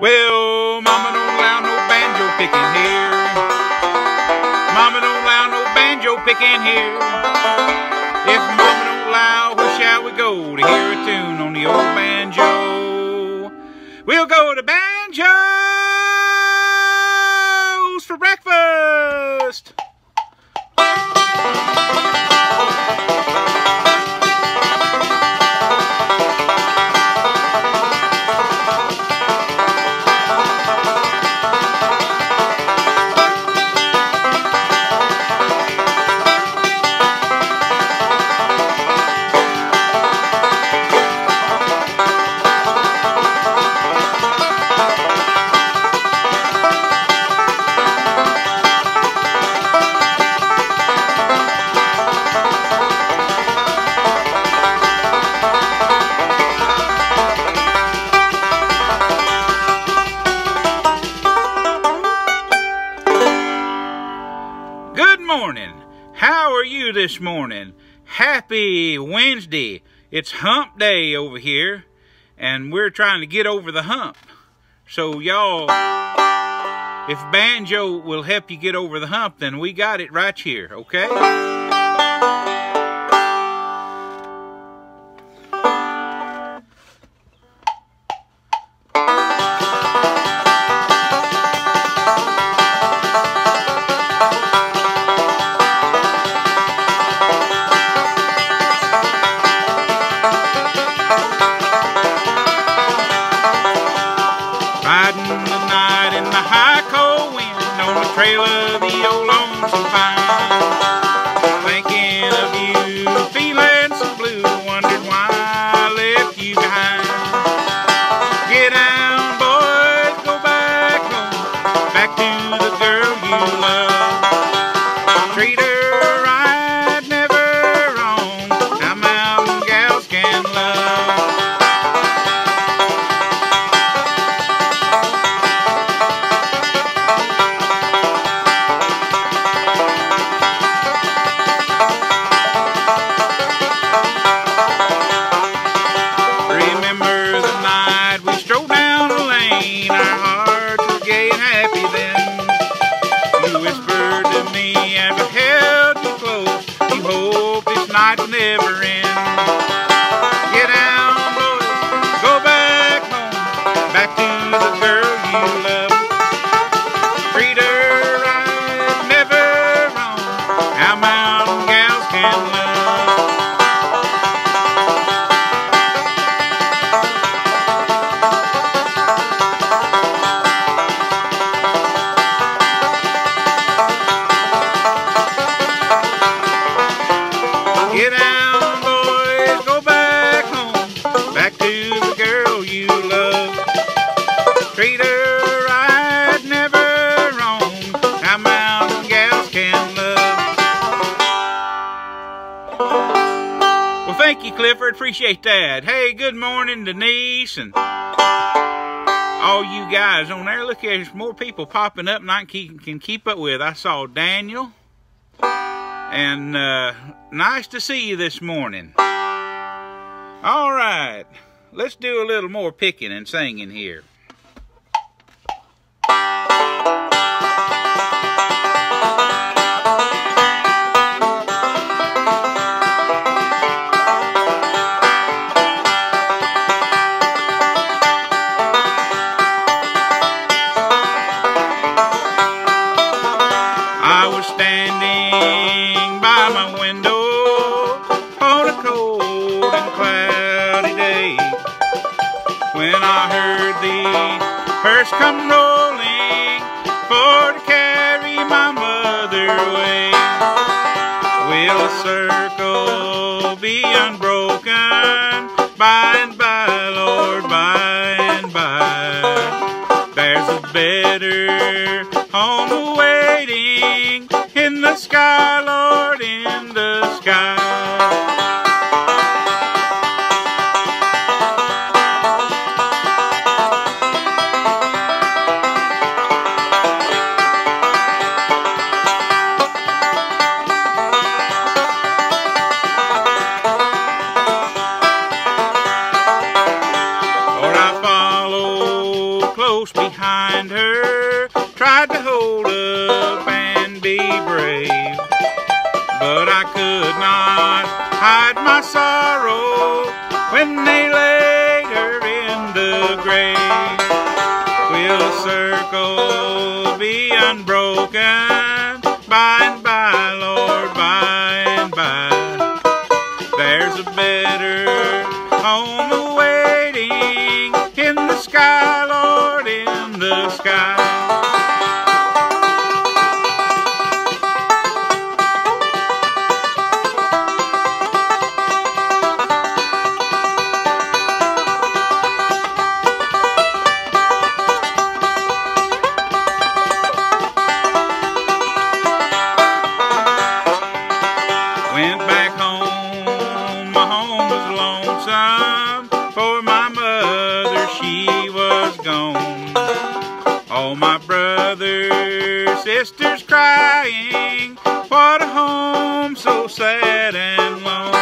Well, Mama don't allow no banjo picking here. Mama don't allow no banjo picking here. If Mama don't allow, where shall we go to hear a tune on the old banjo? We'll go to Banjos for breakfast. Morning. How are you this morning? Happy Wednesday. It's hump day over here, and we're trying to get over the hump. So y'all, if banjo will help you get over the hump, then we got it right here, okay? Riding the night in the high cold wind on the trail of the old lonesome pine, thinking of you, feeling so blue, wondering why I left you behind. Get down, boys, go back home, back to the girl you love. Treat her right, never wrong, how mountain gals can love. Our hearts were gay and happy then. You whispered to me and I held you close. You hope this night will never end. Get down, boys, go back home, back to the girl you love. Treat her right, never wrong, how mountain gals can love. Get down, boys, go back home, back to the girl you love. Treat her right, never wrong, how mountain gals can love. Well, thank you, Clifford. Appreciate that. Hey, good morning, Denise, and all you guys on there. Look, there's more people popping up than I can keep up with. I saw Daniel. And nice to see you this morning. All right, let's do a little more picking and singing here. I was standing by my window on a cold and cloudy day when I heard the hearse come rolling for to carry my mother away. Will the circle be unbroken by and by, Lord, by and by? There's a better home awaiting in the sky, Lord, in the sky. Lord, I follow close close behind her, tried to hold up and be brave, but I could not hide my sorrow when they laid her in the grave. Will the circle be unbroken by and by, Lord, by and by? There's a better home awaiting in the sky, Lord, in the sky. Went back home, my home was lonesome, for my mother, she was gone. All my brothers, sisters crying, what a home so sad and lone.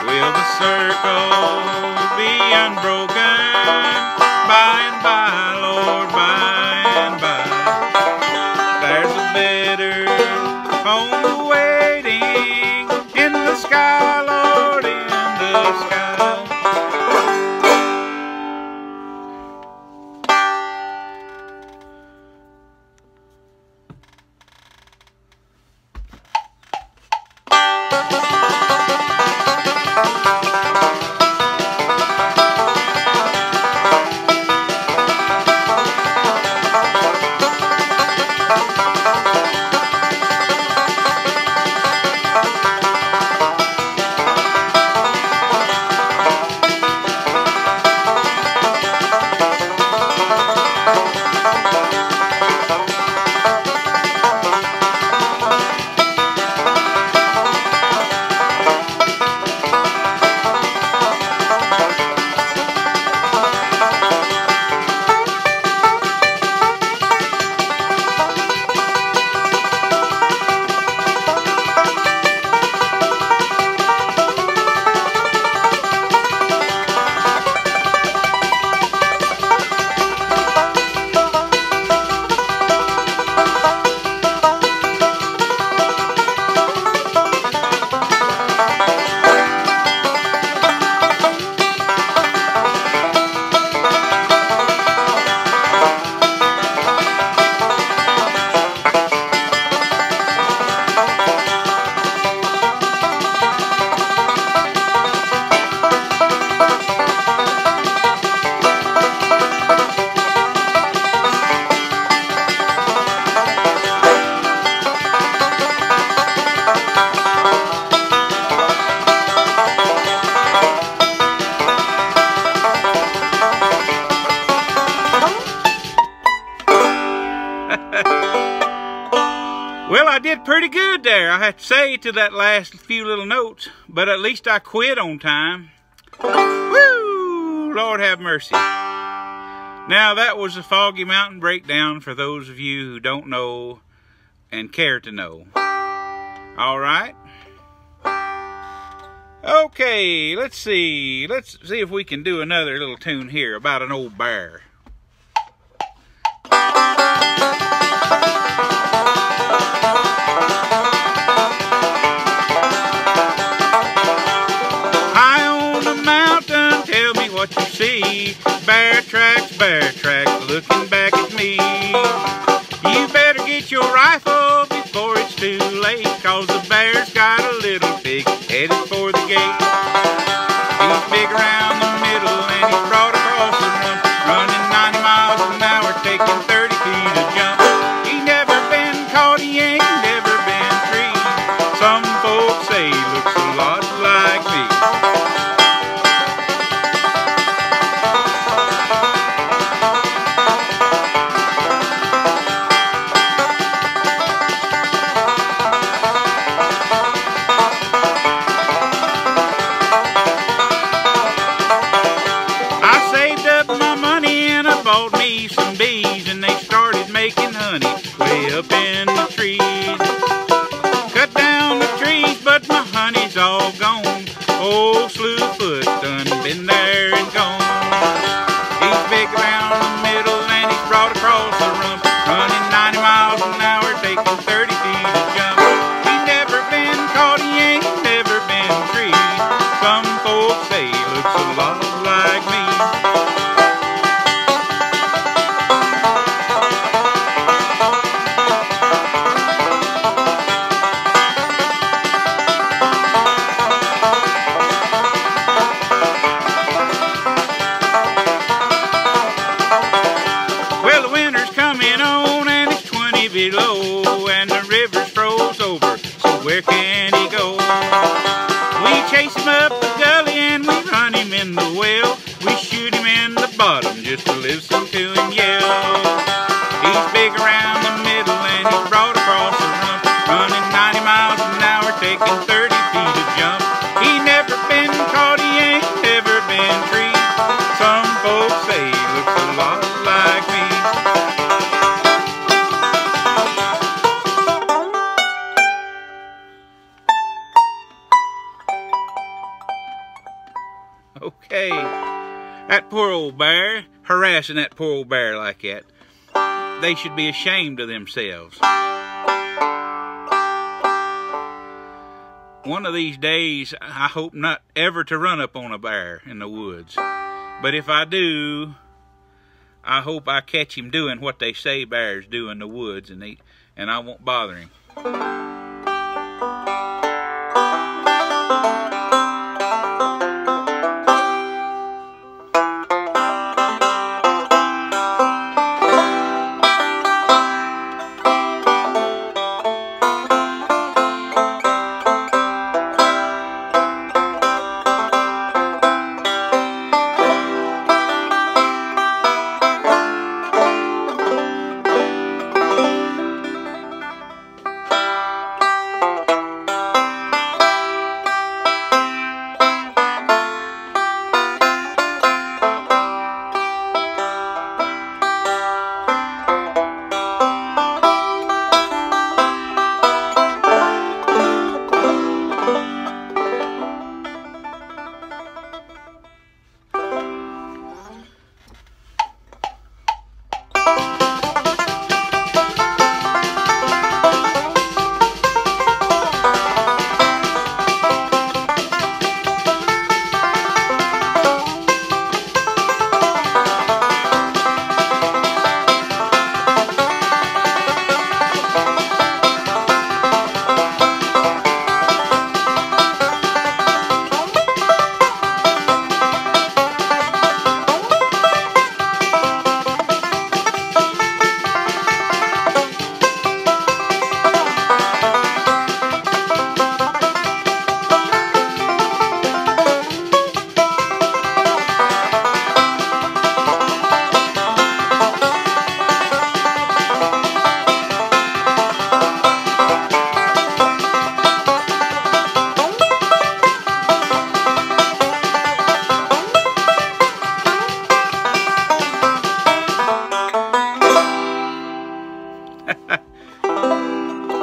Will the circle be unbroken by and by, Lord, by and by? There's a better home awaiting in the sky, Lord, in the sky. Well, I did pretty good there, I have to say, to that last few little notes, but at least I quit on time. Woo! Lord have mercy. Now, that was the Foggy Mountain Breakdown for those of you who don't know and care to know. All right? Okay, let's see. Let's see if we can do another little tune here about an old bear. High on the mountain, tell me what you see. Bear tracks, looking back at me. You better get your rifle before it's too late, 'cause the bear's got a little pig headed for the gate. He's big around the middle and he's broad across the run, running 90 miles an hour, taking 30 feet a jump. He never been caught, he ain't never been treed. Some folks say he looks a lot like me. Bought me some bees and they started making honey way up in the trees. Cut down the trees but my honey's all gone. Old Slewfoot done been there and gone. He's big around the middle folks say he looks a lot like me. Well, the winter's coming on and it's 20 below and the river's froze over, so where can he go? We chase him up the gully and we run him in the well. We shoot him in the bottom just to listen to him yell. He's big around the middle and he's broad across the rump, running 90 miles an hour, taking 30 feet a jump. He never been caught, he ain't never been treed. Some folks say he looks a lot like me. Okay, that poor old bear, harassing that poor old bear like that. They should be ashamed of themselves. One of these days, I hope not ever to run up on a bear in the woods. But if I do, I hope I catch him doing what they say bears do in the woods, and I won't bother him.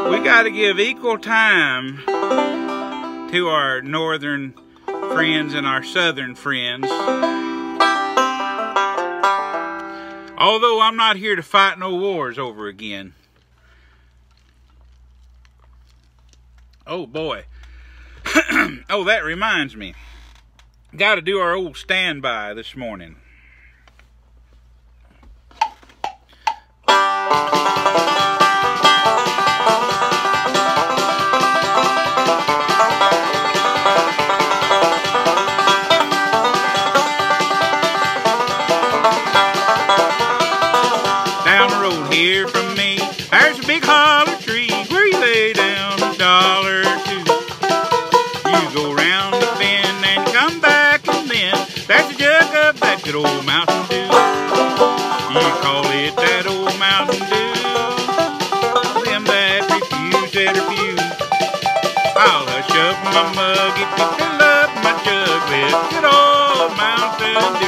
We got to give equal time to our northern friends and our southern friends. Although I'm not here to fight no wars over again. Oh boy. Oh, that reminds me. Got to do our old standby this morning. Down the road here from me, there's a big holler tree where you lay down $1 or two. You go round the bend and come back, and then there's a jug of that good old Mountain Dew. You call it that old Mountain Dew. Them that refuse, that refuse. I'll hush up my mug if you fill up my jug with good old Mountain Dew.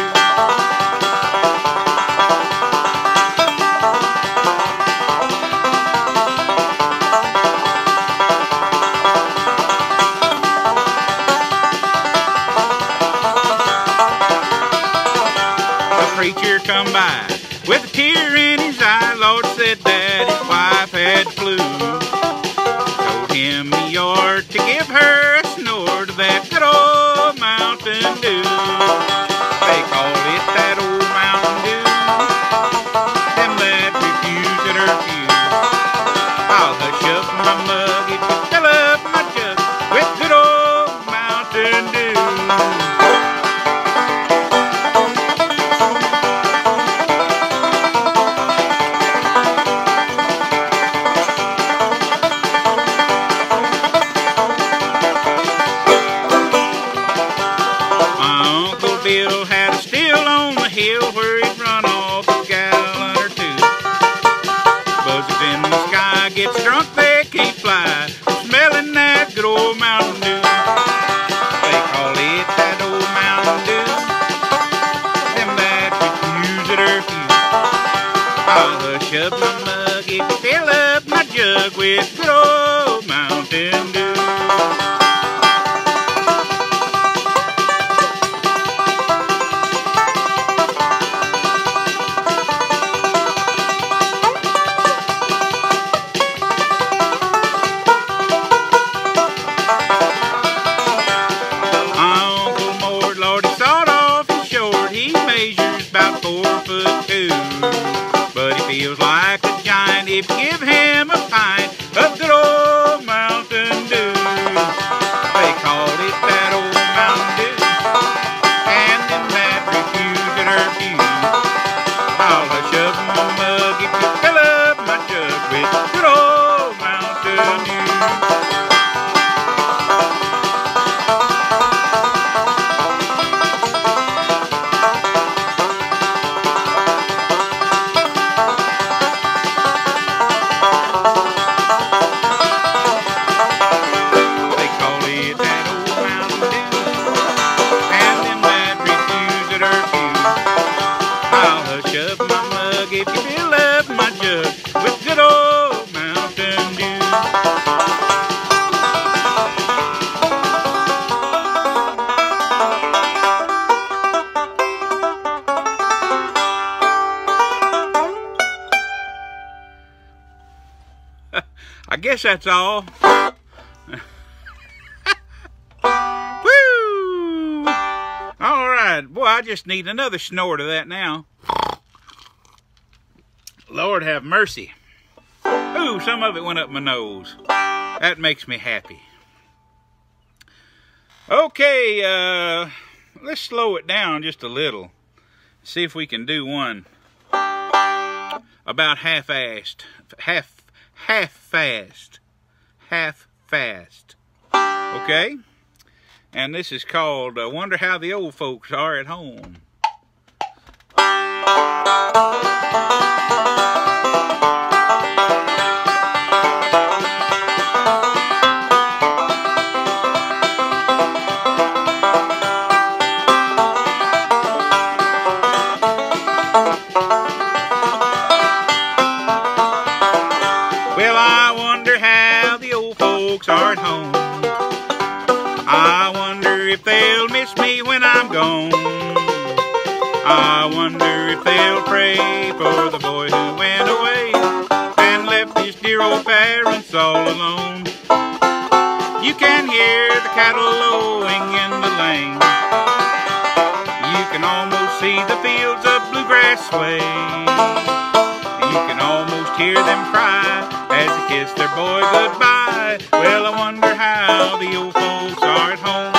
Preacher come by with a tear in his eye. Lord said that his wife had the flu. Told him he ought to give her a snort of that good old Mountain Mountain Dew. They call it that old Mountain Dew. Them that refuse it or refuse. I'll hush up my mug if you fill up my jug with good old Mountain Dew. Bill had a still on the hill where he'd run off a gallon or two. Buzzards in the sky gets drunk, they can't fly, smelling that good old Mountain Dew. They call it that old Mountain Dew. Them that refuse it or refuse. I'll hush up my mug if you fill up my jug with good old Mountain Dew. About 4'2", but he feels like a giant if you give him a pint of good old Mountain Dew. They called it that old Mountain Dew, and them that refuse it or refuse. I'll hush up my mug if you fill up my jug with good old Mountain Dew. Up my mug if you fill up my jug with good old Mountain Dew. I guess that's all. Woo! All right, boy, I just need another snort of that now. Lord have mercy. Ooh, some of it went up my nose. That makes me happy. Okay, let's slow it down just a little. See if we can do one about half-assed. Half-fast. Half-fast. Okay? And this is called Wonder How the Old Folks Are at Home. Well, I wonder how the old folks are at home. I wonder if they'll miss me when I'm gone. I wonder if they'll pray for the boy who went away and left his dear old parents all alone. You can hear the cattle lowing in the lane. You can almost see the fields of bluegrass sway. You can almost hear them cry as they kiss their boy goodbye. Well, I wonder how the old folks are at home.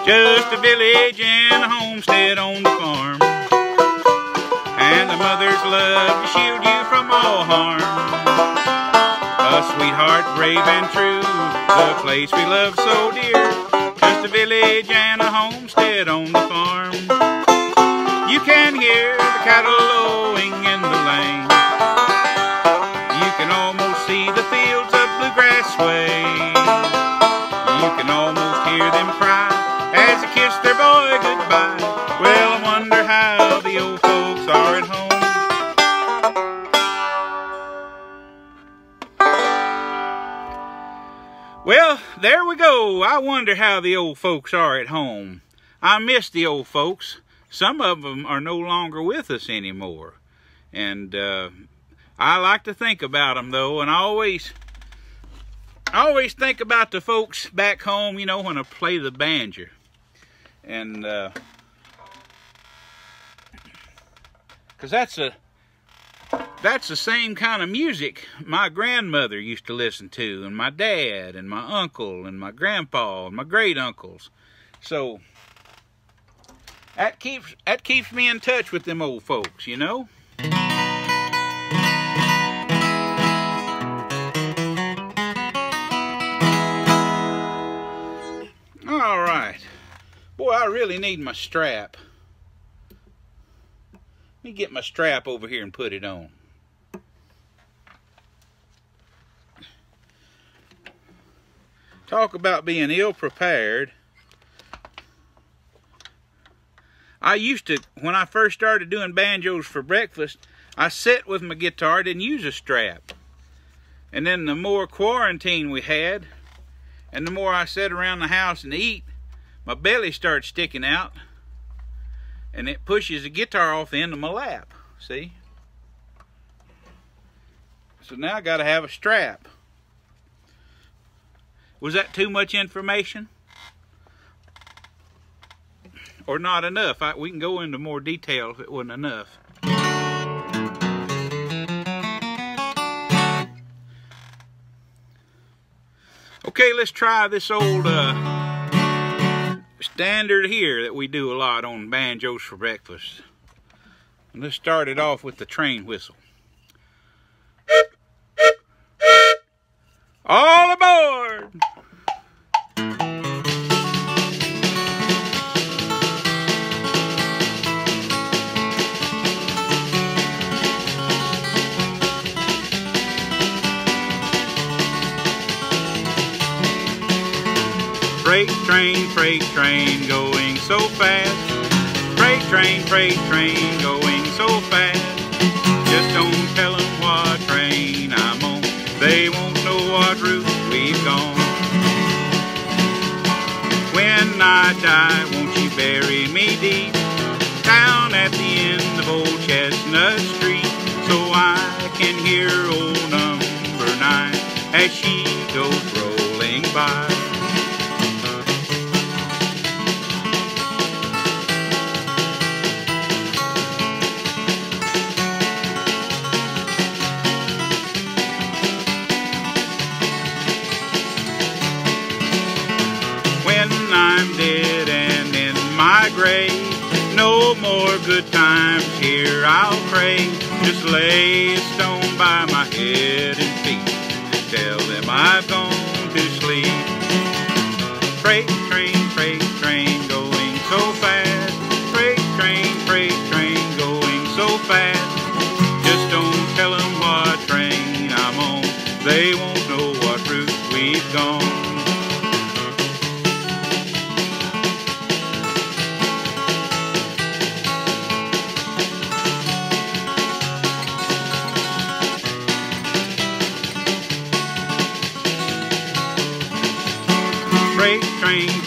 Just a village and a homestead on the farm, and the mother's love to shield you from all harm. A sweetheart brave and true, the place we love so dear. Just a village and a homestead on the farm. You can hear the cattle lowing in the lane. You can almost see the fields of bluegrass sway. You can almost hear them cry as they kiss their boy goodbye. Well, I wonder how the old folks are at home. Well, there we go. I wonder how the old folks are at home. I miss the old folks. Some of them are no longer with us anymore. And I like to think about them, though, and I always think about the folks back home, you know, when I play the banjo. And because that's the same kind of music my grandmother used to listen to, and my dad, and my uncle, and my grandpa, and my great uncles. So that keeps me in touch with them old folks, you know. All right, boy, I really need my strap. Let me get my strap over here and put it on. Talk about being ill-prepared. I used to, when I first started doing Banjos for Breakfast, I sat with my guitar, didn't use a strap. And then the more quarantine we had, and the more I sat around the house and eat, my belly starts sticking out. And it pushes the guitar off the end of my lap, see? So now I gotta have a strap. Was that too much information? Or not enough? We can go into more detail if it wasn't enough. Okay, let's try this old standard here that we do a lot on Banjos for Breakfast. And let's start it off with the train whistle. All aboard! Freight train going so fast. Freight train going so fast. Just don't tell them what train I'm on. They won't know what route we've gone. When I die, won't you bury me deep down at the end of Old Chestnut Street, so I can hear old number 9 as she goes rolling by. I'm dead and in my grave, no more good times here I'll crave. Just lay a stone by my head and feet, tell them I've gone to sleep. Freight train going so fast. Freight train going so fast. Just don't tell them what train I'm on. They won't know what route we've gone.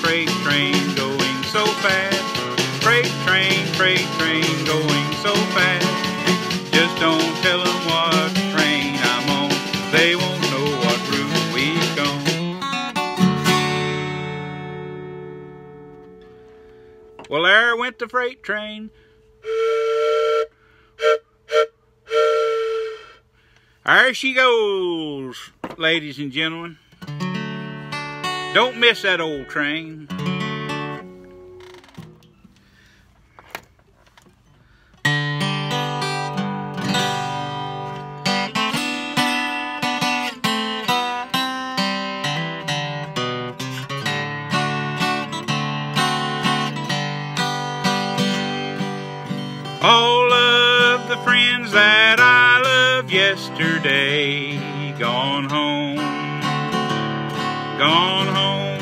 Freight train going so fast. Freight train going so fast. Just don't tell them what train I'm on. They won't know what route we've gone. Well, there went the freight train. There she goes, ladies and gentlemen. Don't miss that old train. All of the friends that I loved yesterday gone home. Gone home.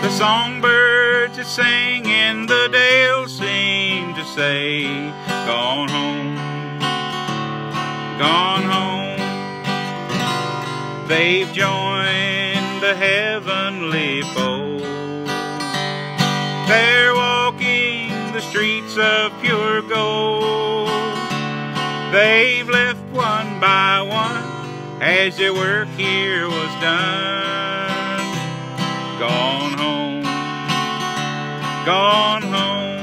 The songbirds that sang in the dale seem to say, gone home, gone home. they've joined the heavenly fold. They're walking the streets of pure gold. They've left one by one as their work here was done. Gone home, gone home.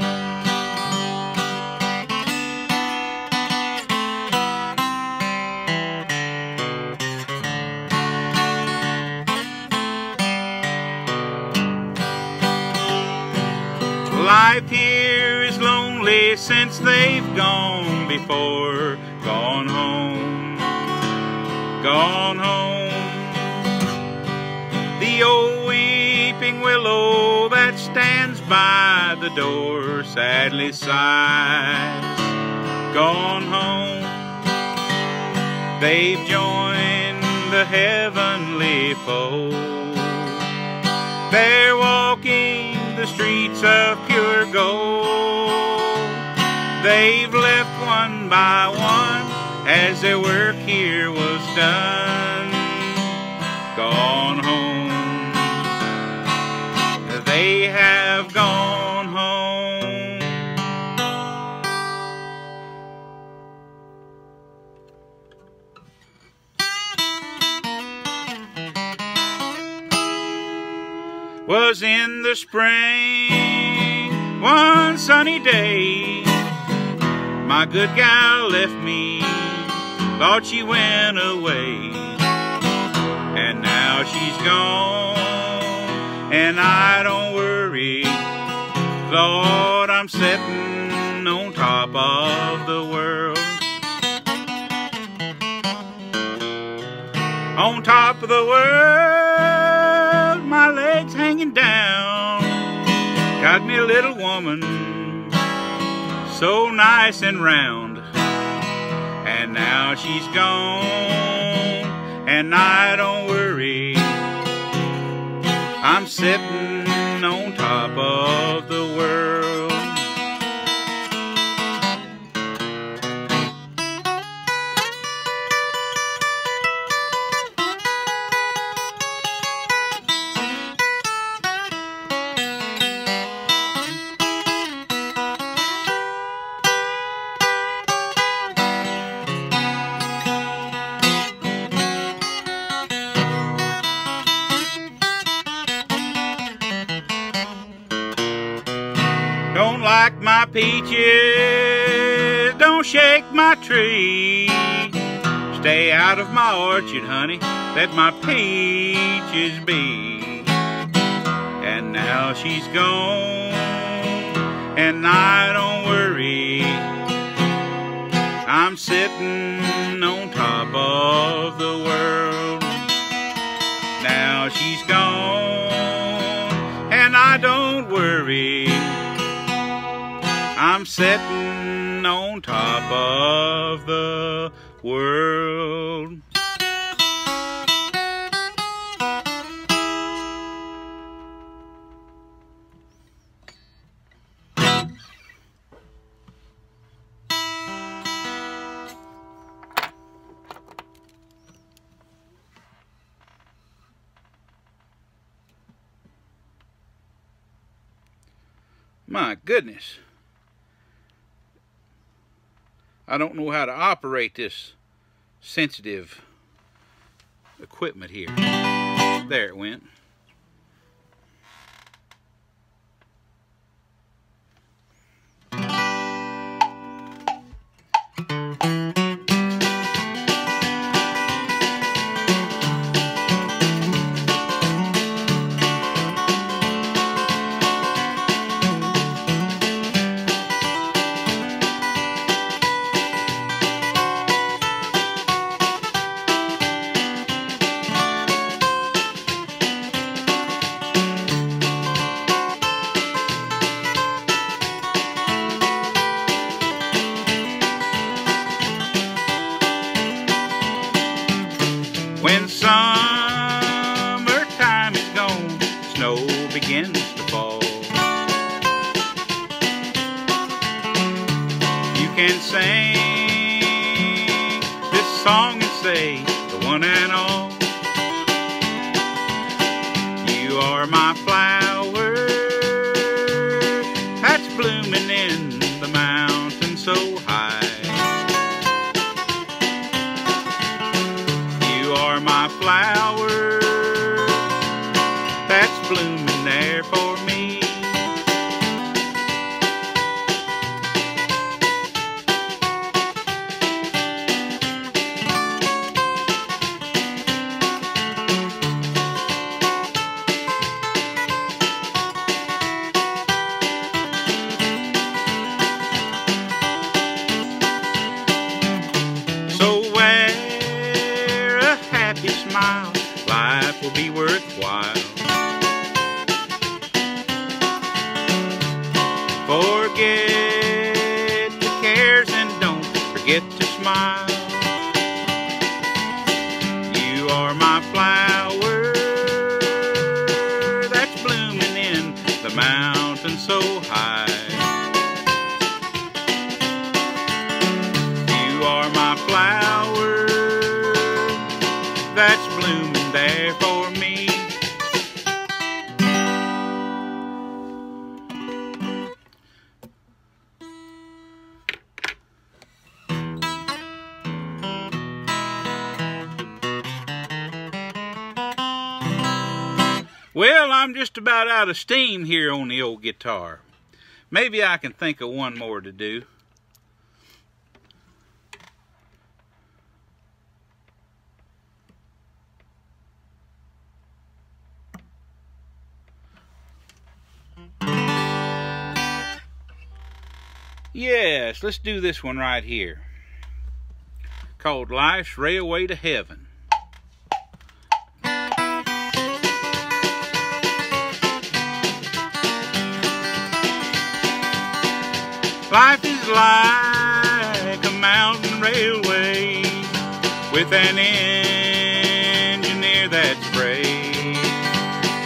Life here is lonely since they've gone before. Gone home, gone home. The old weeping willow that stands by the door sadly sighs. Gone home. They've joined the heavenly fold. They're walking the streets of pure gold. They've left one by one as their work here was done. Gone home. They have gone home. Was in the spring, one sunny day, my good gal left me, thought she went away. And now she's gone, and I don't worry, Lord, I'm sitting on top of the world. On top of the world, my legs hanging down. Got me a little woman, so nice and round. And now she's gone, and I don't worry, I'm sitting on top of the world. Don't like my peaches, don't shake my tree. Stay out of my orchard, honey, let my peaches be. And now she's gone, and I don't worry, I'm sitting on top of the world. Now she's gone, and I don't worry, I'm sitting on top of the world. My goodness. I don't know how to operate this sensitive equipment here. There it went. When summertime is gone, snow begins to fall. You can sing this song and say, the one and all, flower that's blooming there for me. Smile, life will be worthwhile. Forget the cares and don't forget to smile. You are my flower that's blooming in the mountain so high. You are my flower that's blooming there for me. Well, I'm just about out of steam here on the old guitar. Maybe I can think of one more to do. Yes, let's do this one right here, called Life's Railway to Heaven. Life is like a mountain railway with an engineer that's brave.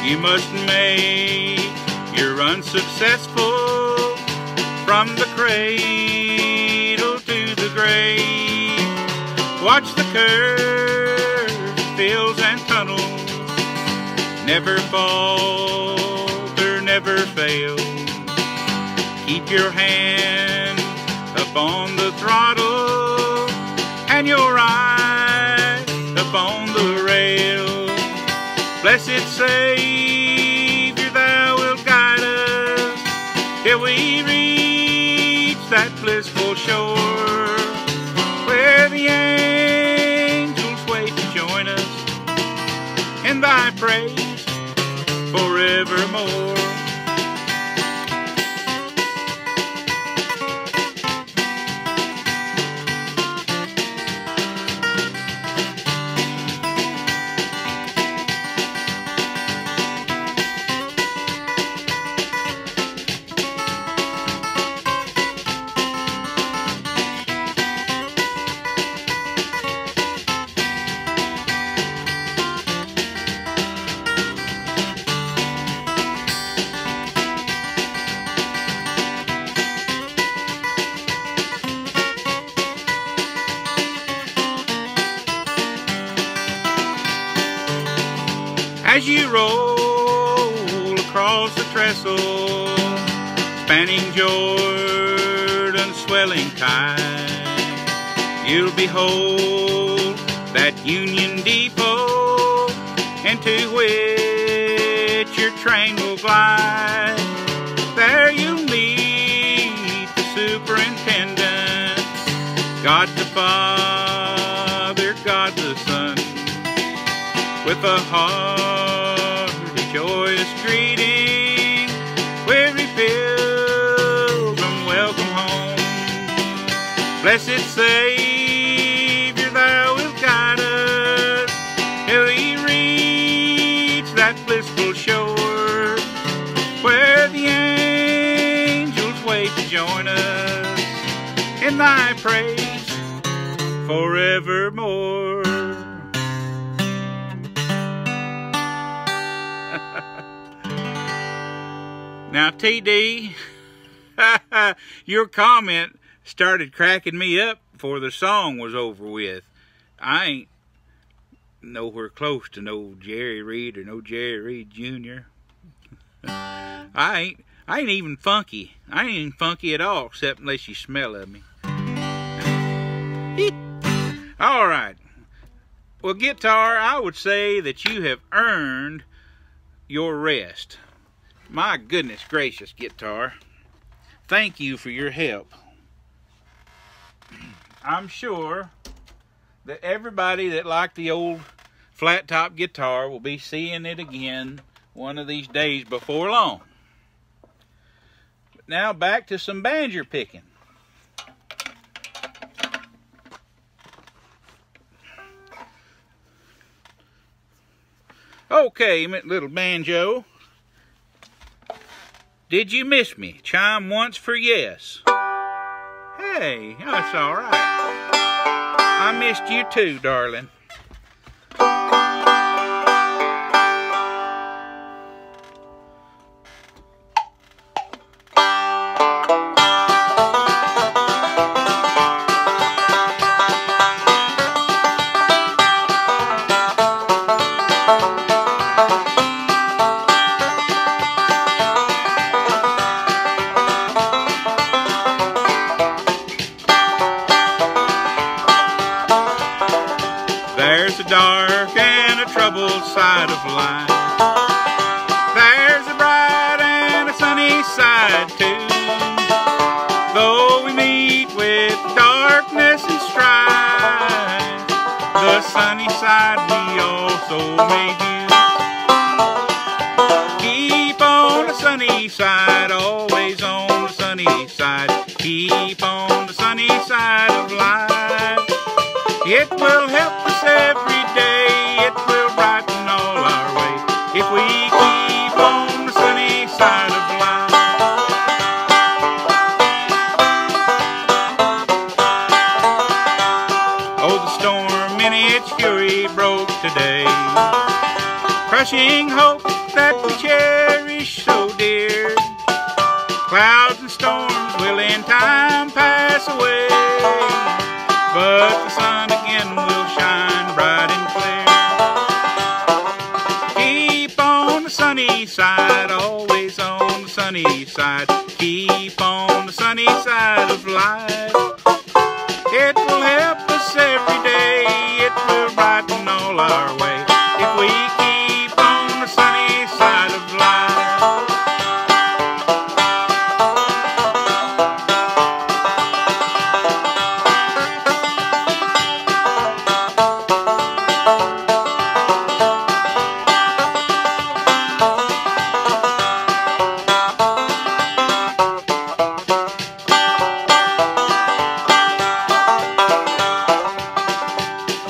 You must make your run successful from the cradle to the grave. Watch the curves, fields and tunnels, never falter, never fail. Keep your hand upon the throttle and your eye upon the rail. Blessed Savior, thou wilt guide us till we reach that blissful shore where the angels wait to join us in thy praise forevermore. As you roll across the trestle, spanning Jordan's swelling tide, you'll behold that Union Depot into which your train will glide. There you'll meet the superintendent, God the Father, God the Son, with a hearty, joyous greeting, weary pilgrim, welcome home. Blessed Savior, thou wilt guide us till we reach that blissful shore where the angels wait to join us in thy praise forevermore. Now, TD, your comment started cracking me up before the song was over with. I ain't nowhere close to no Jerry Reed or no Jerry Reed Jr. I ain't even funky. I ain't even funky at all, except unless you smell of me. All right. Well, guitar, I would say that you have earned your rest. My goodness gracious, guitar. Thank you for your help. I'm sure that everybody that liked the old flat top guitar will be seeing it again one of these days before long. But now back to some banjo picking. Okay, little banjo. Did you miss me? Chime once for yes. Hey, that's all right. I missed you too, darling. There's a dark and a troubled side of life. There's a bright and a sunny side too. Though we meet with darkness and strife, the sunny side we also may view. Keep on the sunny side, always on the sunny side. Keep on the sunny side of life. It will help us every day, it will brighten all our way, if we keep on the sunny side of life. Oh, the storm in its fury broke today, crushing hope that we cherish so dear. Clouds and storms will in time pass away, but the sun again will shine bright and clear. Keep on the sunny side, always on the sunny side. Keep on the sunny side of life. It will help us every day, it will brighten all our way, if we keep on the sunny side of life.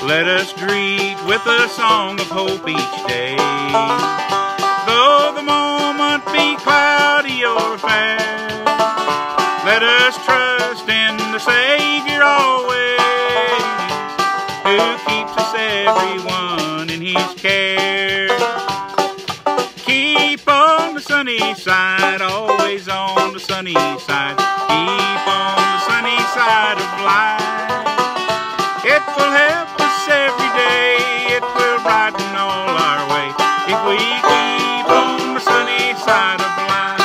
Let us greet with a song of hope each day, though the moment be cloudy or fair. Let us trust in the Savior always, who keeps us everyone in His care. Keep on the sunny side, always on the sunny side. Keep on the sunny side of life. It will help us every day, it will brighten all our way, if we keep on the sunny side of life.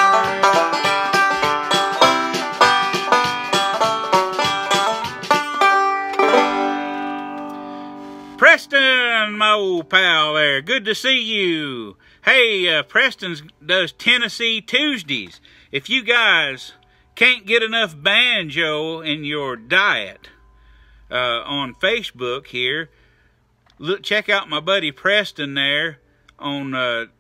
Preston, my old pal there, good to see you. Hey, Preston does Tennessee Tuesdays. If you guys can't get enough banjo in your diet, on Facebook here, look, check out my buddy Preston there on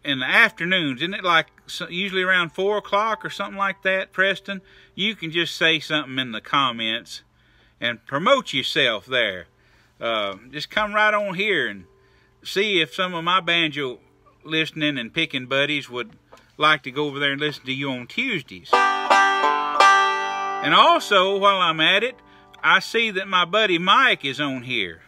in the afternoons. Isn't it like usually around 4 o'clock or something like that, Preston? You can just say something in the comments and promote yourself there. Just come right on here and see if some of my banjo listening and picking buddies would like to go over there and listen to you on Tuesdays. And also, while I'm at it, I see that my buddy Mike is on here.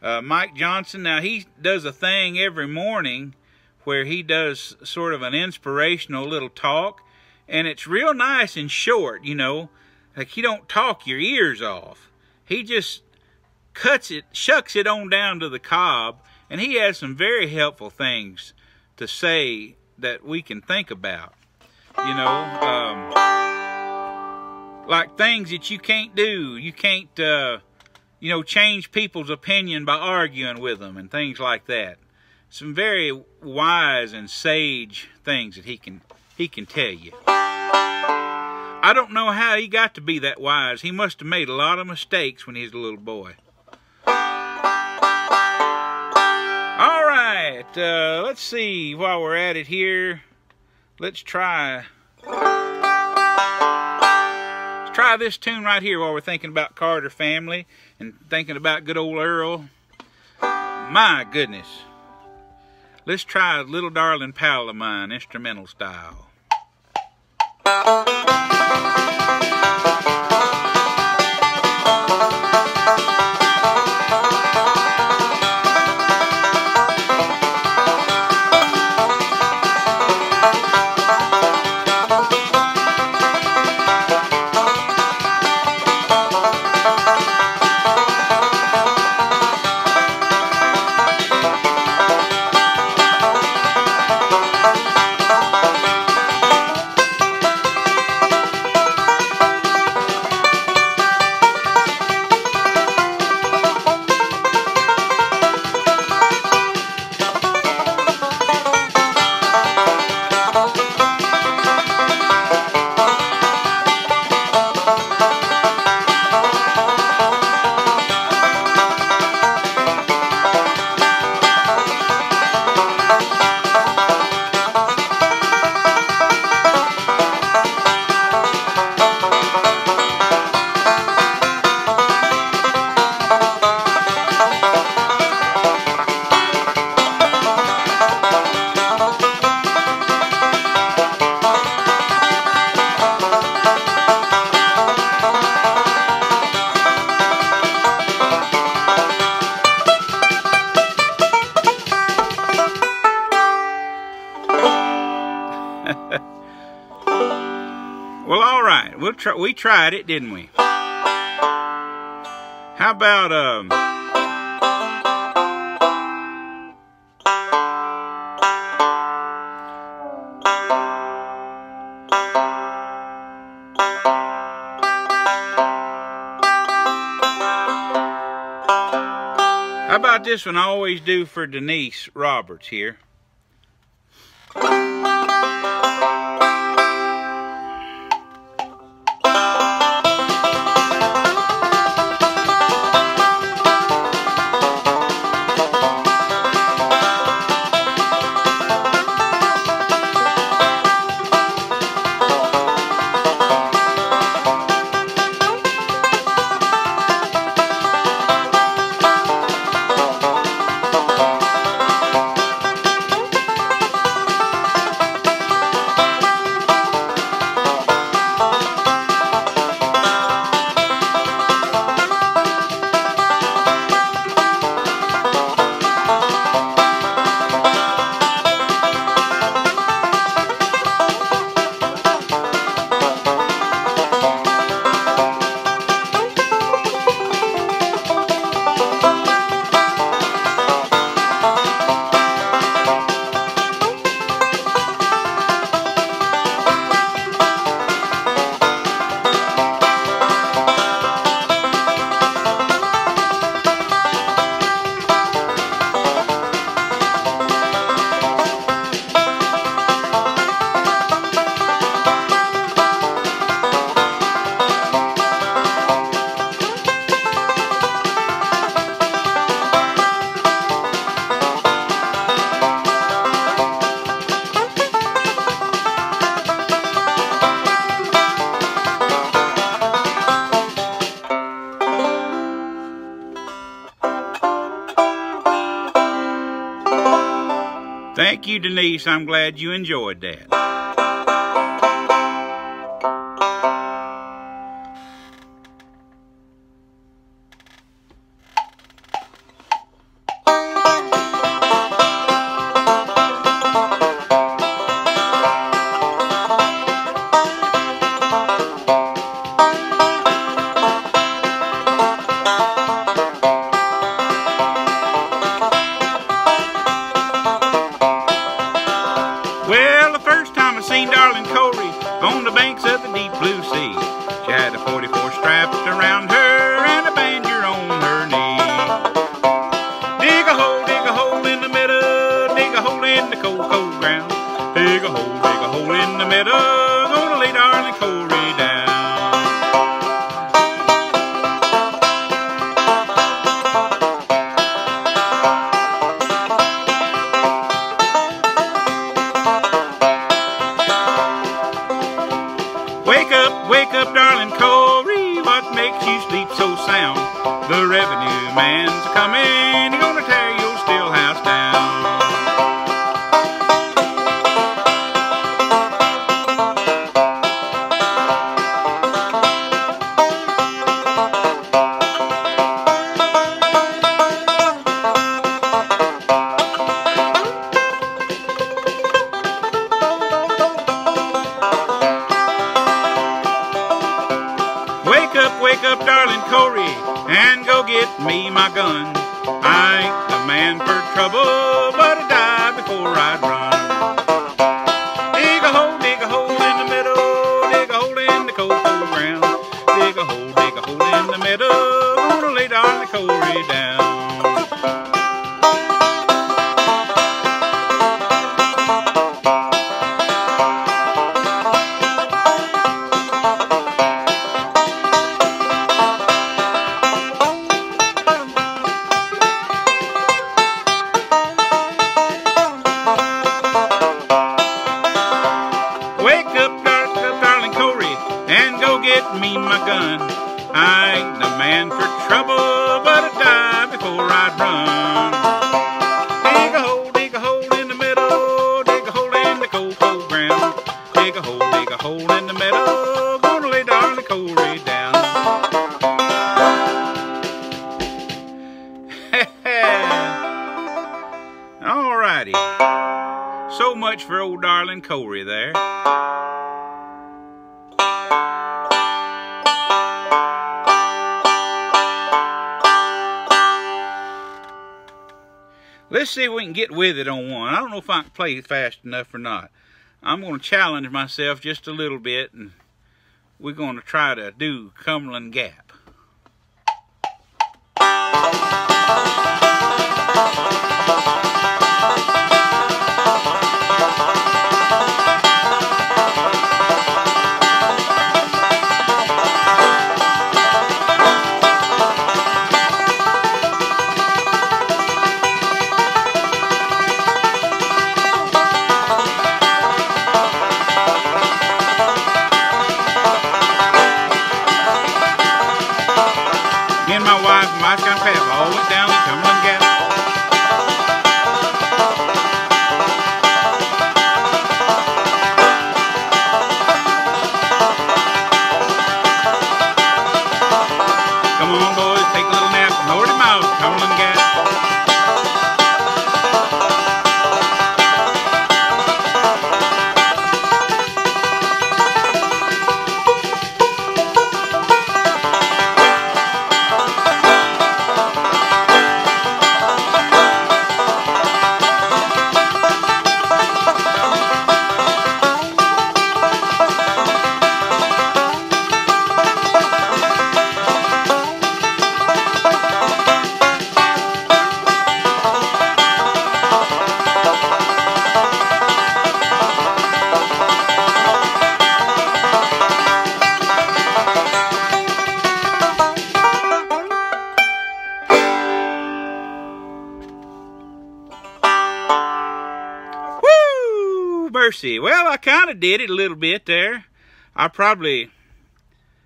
Mike Johnson. Now, he does a thing every morning where he does sort of an inspirational little talk. And it's real nice and short, you know. Like, he don't talk your ears off. He just cuts it, shucks it on down to the cob. And he has some very helpful things to say that we can think about. You know, like things that you can't do. You can't you know, change people's opinion by arguing with them and things like that. Some very wise and sage things that he can tell you. I don't know how he got to be that wise. He must have made a lot of mistakes when he was a little boy. All right, let's see, while we're at it here, let's try this tune right here while we're thinking about Carter family and thinking about good old Earl. My goodness. Let's try Little Darling Pal of Mine, instrumental style. Well, all right. We tried it, didn't we? How about this one I always do for Denise Roberts here. Thank you, Denise. I'm glad you enjoyed that. Well, the first time I seen darling Corey on the banks of the deep blue sea, she had a 44 strapped around her and a banjo on her in the cold, cold ground. Dig a hole in the meadow. Gonna lay darling Corey down. Wake up, darling Corey, what makes you sleep so sound? The revenue man's coming, he's gonna tear your still house down. Wake up, darling Corey, and go get me my gun. I ain't the man for trouble, but I die before I'd run. Dig a hole in the meadow, dig a hole in the cold, cold ground. Dig a hole in the meadow, gonna lay darling Corey down. Get me my gun. I ain't the man for trouble, but I die before I'd run. Dig a hole in the meadow, dig a hole in the cold, cold ground. Dig a hole in the meadow, gonna lay darling Corey down. Alrighty. So much for old darling Corey there. Let's see if we can get with it on one. I don't know if I can play it fast enough or not. I'm going to challenge myself just a little bit, and we're going to try to do Cumberland Gap. And my wife and my kind of path all went down the Cumberland Gap. Come on, boys, take a little nap. Lordy miles, Cumberland Gap. Mercy. Well, I kind of did it a little bit there. I probably,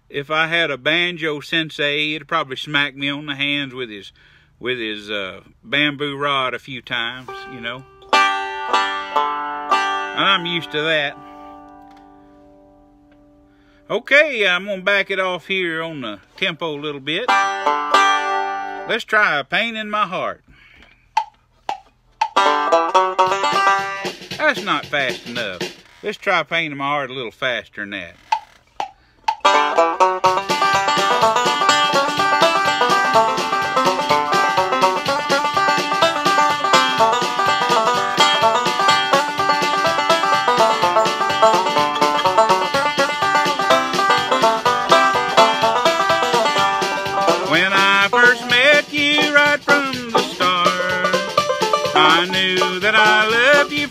if I had a banjo sensei, he'd probably smack me on the hands with his bamboo rod a few times, you know. And I'm used to that. Okay, I'm gonna back it off here on the tempo a little bit. Let's try A Pain in My Heart. That's not fast enough. Let's try Pain in My Heart a little faster than that. When I first met you right from the start, I knew that I loved you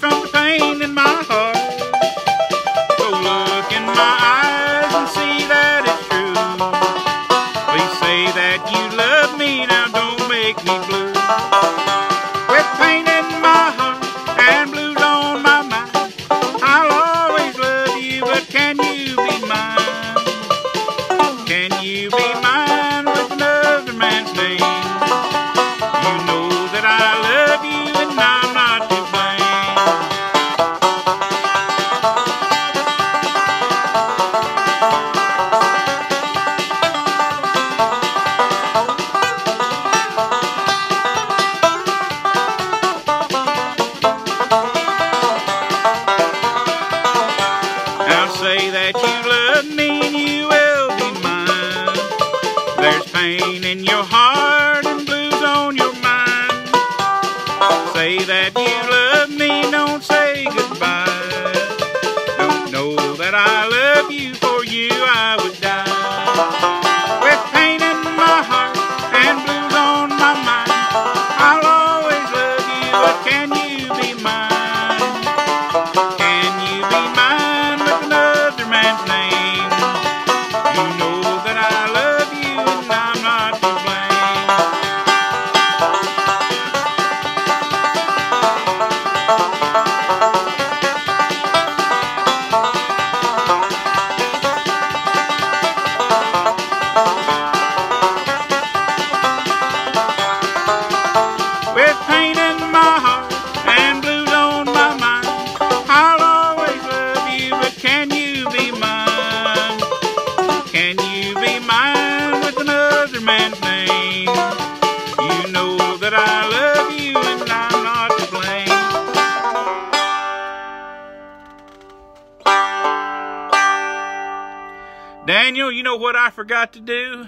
Daniel, you know what I forgot to do?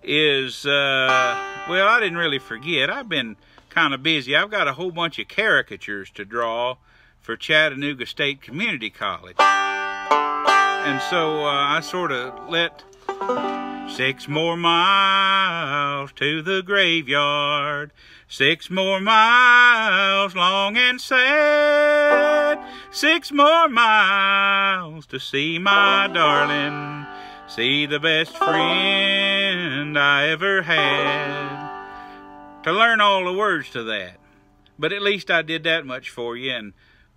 Is, well, I didn't really forget. I've been kind of busy. I've got a whole bunch of caricatures to draw for Chattanooga State Community College. And so I sort of let 6 more miles to the graveyard, 6 more miles long and sad, 6 more miles to see my darling, see the best friend I ever had. To learn all the words to that. But at least I did that much for you,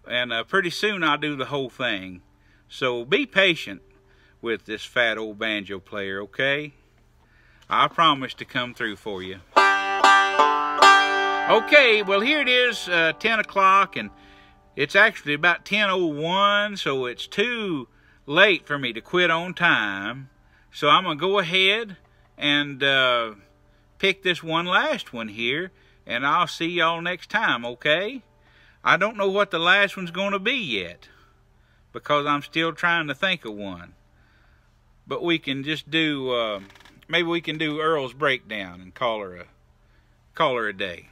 and pretty soon I'll do the whole thing. So be patient with this fat old banjo player, okay? I promise to come through for you. Okay, well here it is, 10 o'clock, and it's actually about 10:01, so it's too late for me to quit on time. So I'm going to go ahead and pick this one last one here, and I'll see y'all next time, okay? I don't know what the last one's going to be yet, because I'm still trying to think of one. But we can just do, maybe we can do Earl's Breakdown and call her a day.